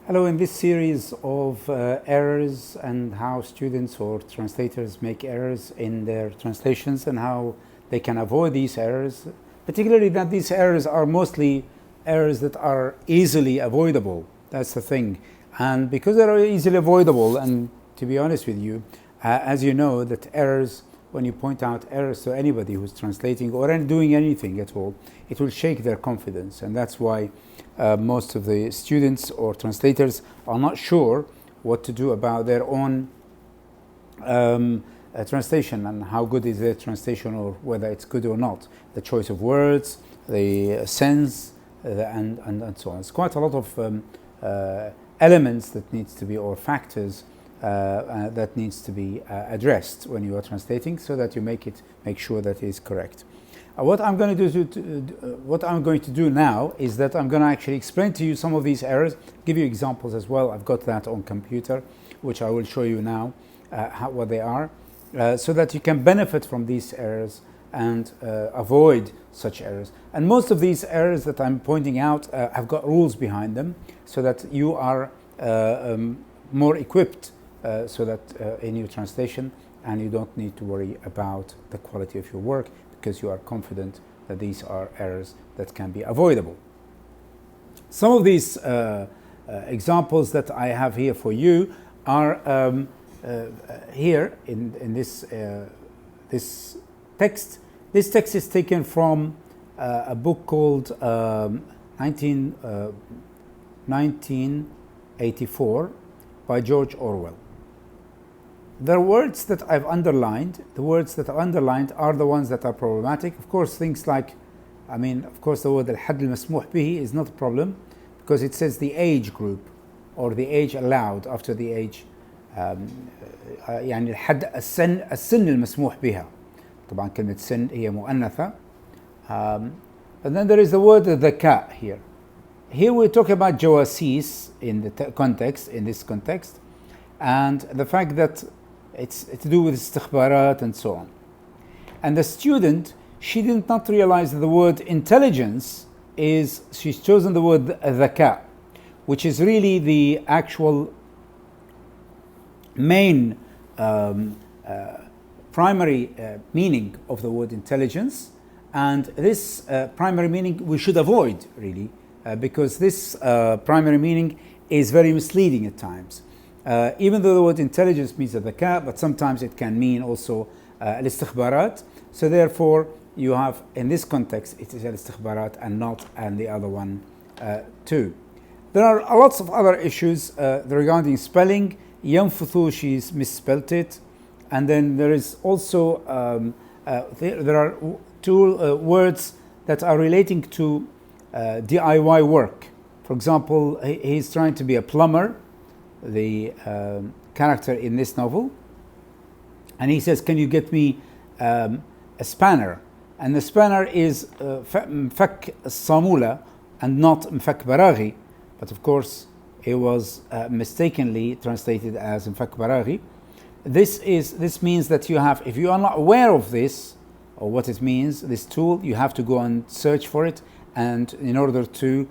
Hello, in this series of errors and how students or translators make errors in their translations and how they can avoid these errors, particularly that these errors are mostly errors that are easily avoidable. That's the thing. And because they are easily avoidable, and to be honest with you, as you know, that errors, when you point out errors to anybody who's translating or doing anything at all, it will shake their confidence. And that's why most of the students or translators are not sure what to do about their own translation and how good is their translation or whether it's good or not. The choice of words, the sense, and so on. It's quite a lot of elements that needs to be, or factors that needs to be addressed when you are translating, so that you make sure that it is correct. What I'm going to do now is that I'm going to actually explain to you some of these errors, give you examples as well. I've got that on computer, which I will show you now what they are, so that you can benefit from these errors and avoid such errors. And most of these errors that I'm pointing out have got rules behind them, so that you are more equipped so that in your translation, and you don't need to worry about the quality of your work, because you are confident that these are errors that can be avoidable. Some of these examples that I have here for you are here in this text. This text is taken from a book called 1984 by George Orwell. The words that I've underlined, are the ones that are problematic. Of course, things like, of course, the word al-hadd al-masmuh bihi is not a problem, because it says the age group or the age allowed after the age. يعني الحد السن المسموح بها. طبعا كلمة سن هي مؤنثة. And then there is the word ذكاء here. Here we talk about jawasis in this context, and the fact that it's to do with istikhbarat and so on. And the student, she did not realize that the word intelligence she's chosen the word dhaka, which is really the actual main primary meaning of the word intelligence. And this primary meaning we should avoid, really, because this primary meaning is very misleading at times. Even though the word intelligence means dhaka, but sometimes it can mean also al-istikhbarat. So therefore, you have, in this context, it is al-istikhbarat and the other one too. There are lots of other issues regarding spelling. Yanfuthu, she's misspelt it. And then there is also, there are two words that are relating to DIY work. For example, he's trying to be a plumber, the character in this novel, and he says, can you get me a spanner? And the spanner is mfak samula and not mfak baraghi, but of course it was mistakenly translated as mfak baraghi. This means that you have, if you are not aware of this or what it means, this tool, you have to go and search for it, and in order to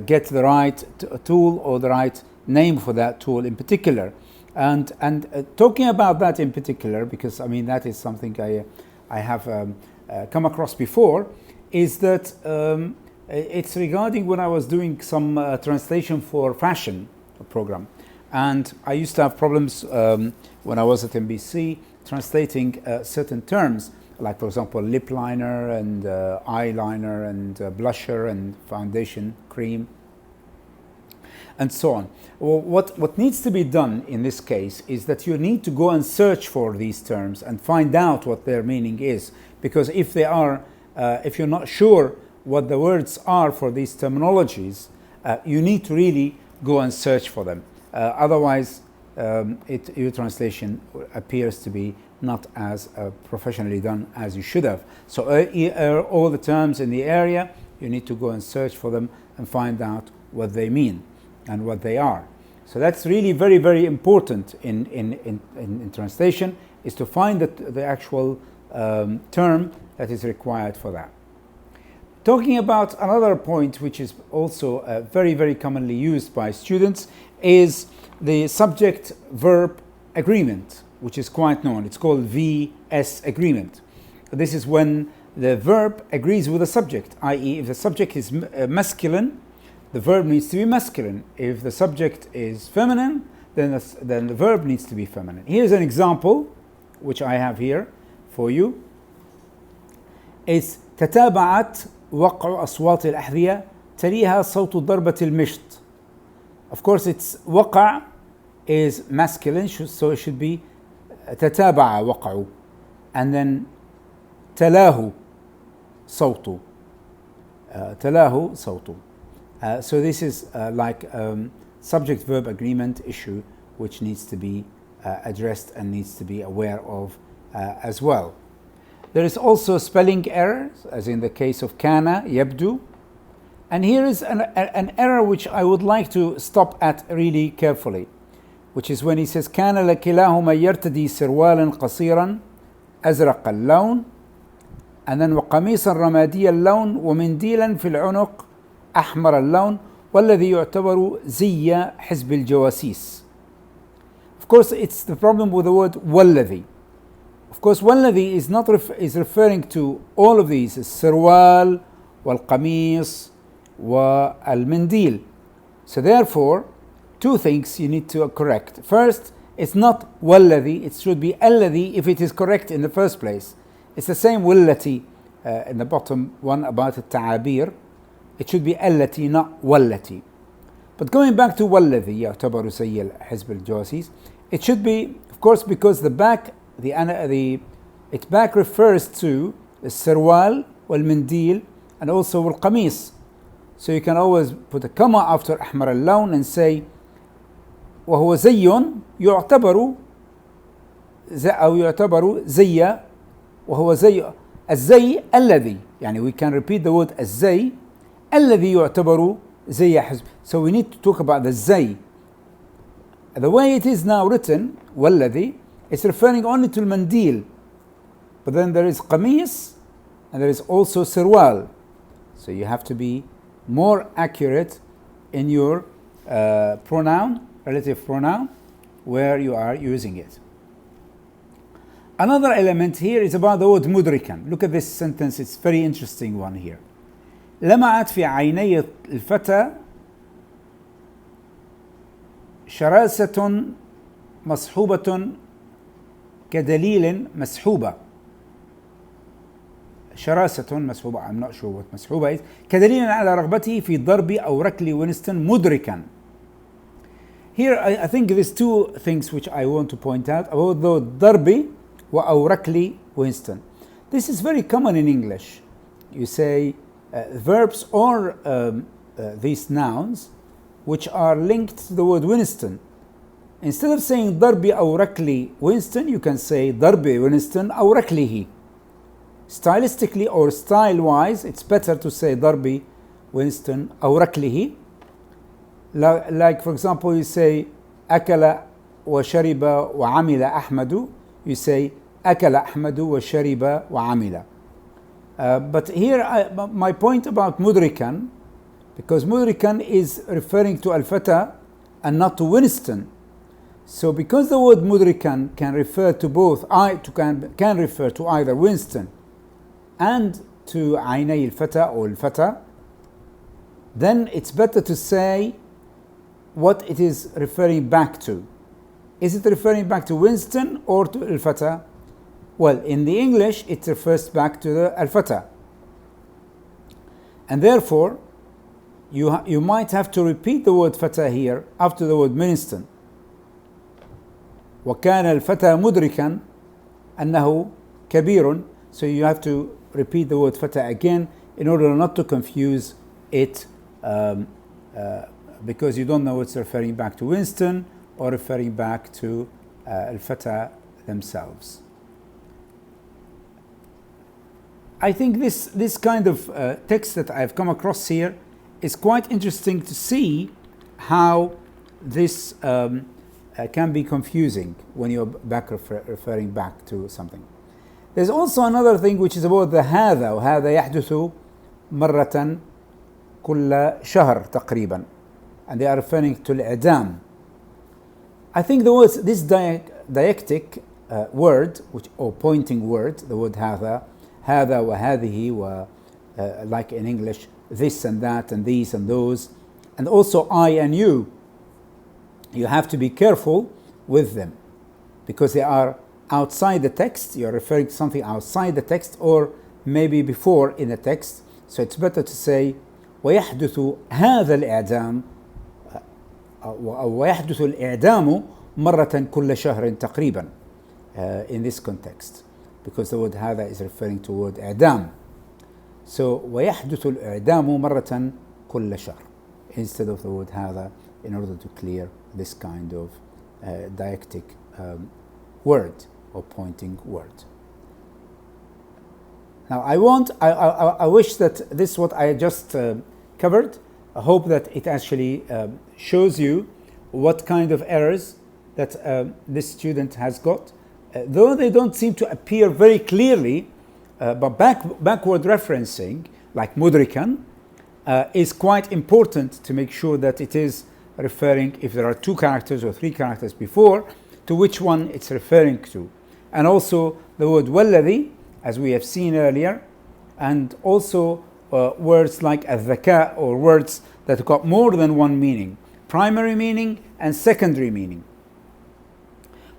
get the right tool or the right name for that tool in particular. And talking about that in particular, because that is something I have come across before, is that it's regarding when I was doing some translation for fashion program, and I used to have problems when I was at MBC translating certain terms, like for example lip liner and eyeliner and blusher and foundation cream and so on. Well, what needs to be done in this case is that you need to go and search for these terms and find out what their meaning is, because if you're not sure what the words are for these terminologies, you need to really go and search for them. Otherwise, your translation appears to be not as professionally done as you should have. So all the terms in the area, you need to go and search for them and find out what they mean and what they are. So that's really very, very important in translation, is to find the actual term that is required for that. Talking about another point which is also very, very commonly used by students is the subject-verb agreement, which is quite known. It's called VS agreement. This is when the verb agrees with the subject, i.e. if the subject is masculine, the verb needs to be masculine. If the subject is feminine, then the verb needs to be feminine. Here's an example, which I have here for you. It's تتابعت وقع أصوات الأحذية تليها صوت ضربة المشط. Of course, it's وقع is masculine, so it should be تتابع وقع, and then تلاه صوت. تلاه صوت. So this is like subject-verb agreement issue, which needs to be addressed and needs to be aware of as well. There is also spelling errors, as in the case of كان يبدو. And here is an error which I would like to stop at really carefully, which is when he says كان لكلاهما يرتدي سروالا قصيرا أزرق اللون, and then وقميصا رمادي اللون ومنديلا في العنق أحمر اللون والذي يعتبر زي حزب الجواسيس. Of course, it's the problem with the word والذي. Of course, والذي is not is referring to all of these: السروال والقميص والمنديل. So therefore, two things you need to correct. First, it's not والذي; it should be الذي if it is correct in the first place. It's the same والتي in the bottom one about التعابير. It should be التي, not والتي. But going back to والذي يعتبر زي حزب الجواسيس, it should be, of course, because the back refers to the السروال والمنديل and also والقميص. So you can always put a comma after أحمر اللون and say وهو زي يعتبر أو يعتبر زي وهو زي الزي الذي, يعني we can repeat the word الزي الذي يعتبر زي حزب. So we need to talk about the زي. The way it is now written والذي, it's referring only to المنديل, but then there is قميص and there is also سروال. So you have to be more accurate in your pronoun, relative pronoun, where you are using it. Another element here is about the word مدركا. Look at this sentence, it's a very interesting one here. لمعت في عيني الفتى شراسة مصحوبة كدليل مسحوبة. شراسة مسحوبة, I'm not sure what مسحوبة is. كدليل على رغبته في ضرب أو ركل وينستون مدركا. Here I think there's two things which I want to point out about the ضرب أو ركل Winston. This is very common in English. You say verbs or these nouns which are linked to the word Winston. Instead of saying ضربي أو ركلي Winston, you can say ضربي Winston أو ركله. Stylistically or style-wise, it's better to say ضربي Winston أو ركله. Like for example, you say أكل وشرب وعمل أحمد. You say أكل أحمد وشرب وعمل. But here my point about مدركا, because مدركا is referring to الفتى and not to Winston. So because the word مدركا can refer to both, can refer to either Winston and to عيني الفتى or الفتى, then it's better to say what it is referring back to. Is it referring back to Winston or to الفتى? Well, in the English, it refers back to the الفتى. And therefore, you might have to repeat the word فتى here after the word Winston. وكان الفتى مدركا أنه كبير. So you have to repeat the word فتى again in order not to confuse it, because you don't know it's referring back to Winston or referring back to الفتى themselves. I think this kind of text that I've come across here is quite interesting to see how this can be confusing when you're referring back to something. There's also another thing which is about the هذا وهذا يحدث مرة كل شهر تقريبا, and they are referring to الإعدام. I think the words, this diacritic word, which or pointing word, the word هذا وهذه like in English, this and that and these and those, and also I and you have to be careful with them because they are outside the text. You're referring to something outside the text or maybe before in the text. So it's better to say ويحدث هذا الإعدام ويحدث الإعدام مرة كل شهر تقريبا in this context, because the word هذا is referring to word إعدام. So ويحدث الإعدام مرة كل شهر instead of the word هذا, in order to clear this kind of diacritic word or pointing word. Now I wish that this what I just covered, I hope that it actually shows you what kind of errors that this student has got, though they don't seem to appear very clearly, but backward referencing like مدركا is quite important to make sure that it is referring, if there are 2 characters or 3 characters before, to which one it's referring to. And also the word والذي, as we have seen earlier, and also words like الذكاء, or words that got more than one meaning, primary meaning and secondary meaning.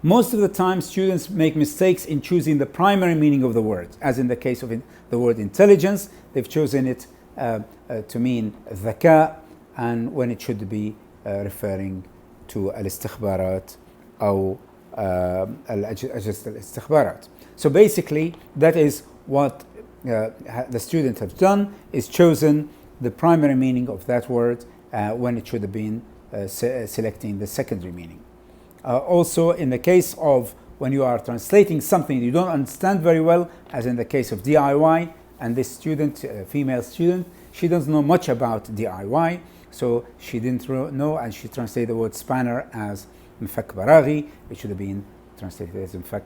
Most of the time students make mistakes in choosing the primary meaning of the word, as in the case of the word intelligence. They've chosen it to mean الذكاء, and when it should be referring to الاستخبارات أو أجهزة الاستخبارات. So basically that is what the student has done, is chosen the primary meaning of that word when it should have been selecting the secondary meaning. Also in the case of when you are translating something you don't understand very well, as in the case of DIY, and this student, female student, she doesn't know much about DIY, so she didn't know, and she translated the word spanner as مفك براغي. It should have been translated as مفك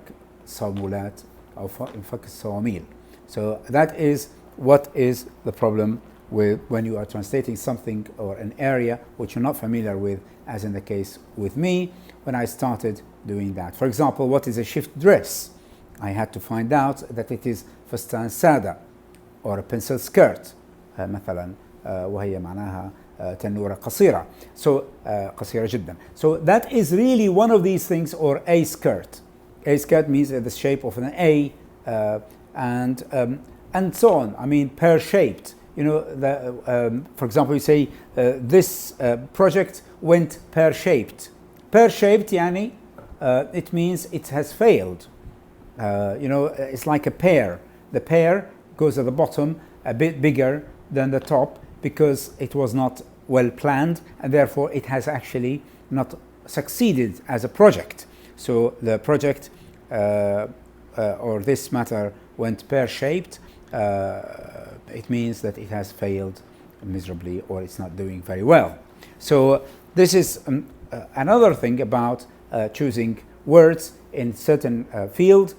صامولات أو مفك الصواميل. So that is what is the problem with when you are translating something or an area which you're not familiar with, as in the case with me when I started doing that. For example, what is a shift dress? I had to find out that it is فستان سادة or a pencil skirt مثلا وهي معناها تنورة قصيرة. So قصيرة جدا. So that is really one of these things, or a skirt. A skirt means the shape of an A, and so on. I mean, pear-shaped. You know, for example, you say this project went pear-shaped. Pear-shaped, yani, it means it has failed. You know, it's like a pear. The pear goes at the bottom a bit bigger than the top because it was not well planned, and therefore it has actually not succeeded as a project. So the project or this matter went pear-shaped. It means that it has failed miserably, or it's not doing very well. So this is another thing about choosing words in certain field,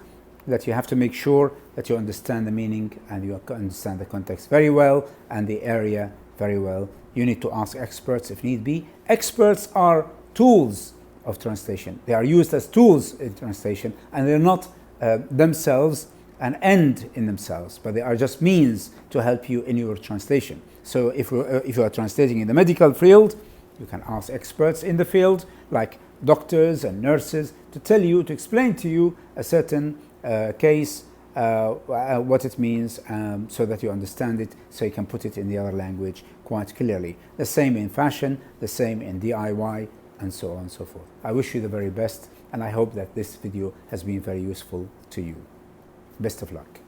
that you have to make sure that you understand the meaning and you understand the context very well and the area very well. You need to ask experts if need be. Experts are tools of translation. They are used as tools in translation, and they're not themselves an end in themselves, but they are just means to help you in your translation. So if you are translating in the medical field, you can ask experts in the field, like doctors and nurses, to tell you, to explain to you a certain case, what it means, so that you understand it, so you can put it in the other language quite clearly. The same in fashion, the same in DIY, and so on and so forth. I wish you the very best, and I hope that this video has been very useful to you. Best of luck.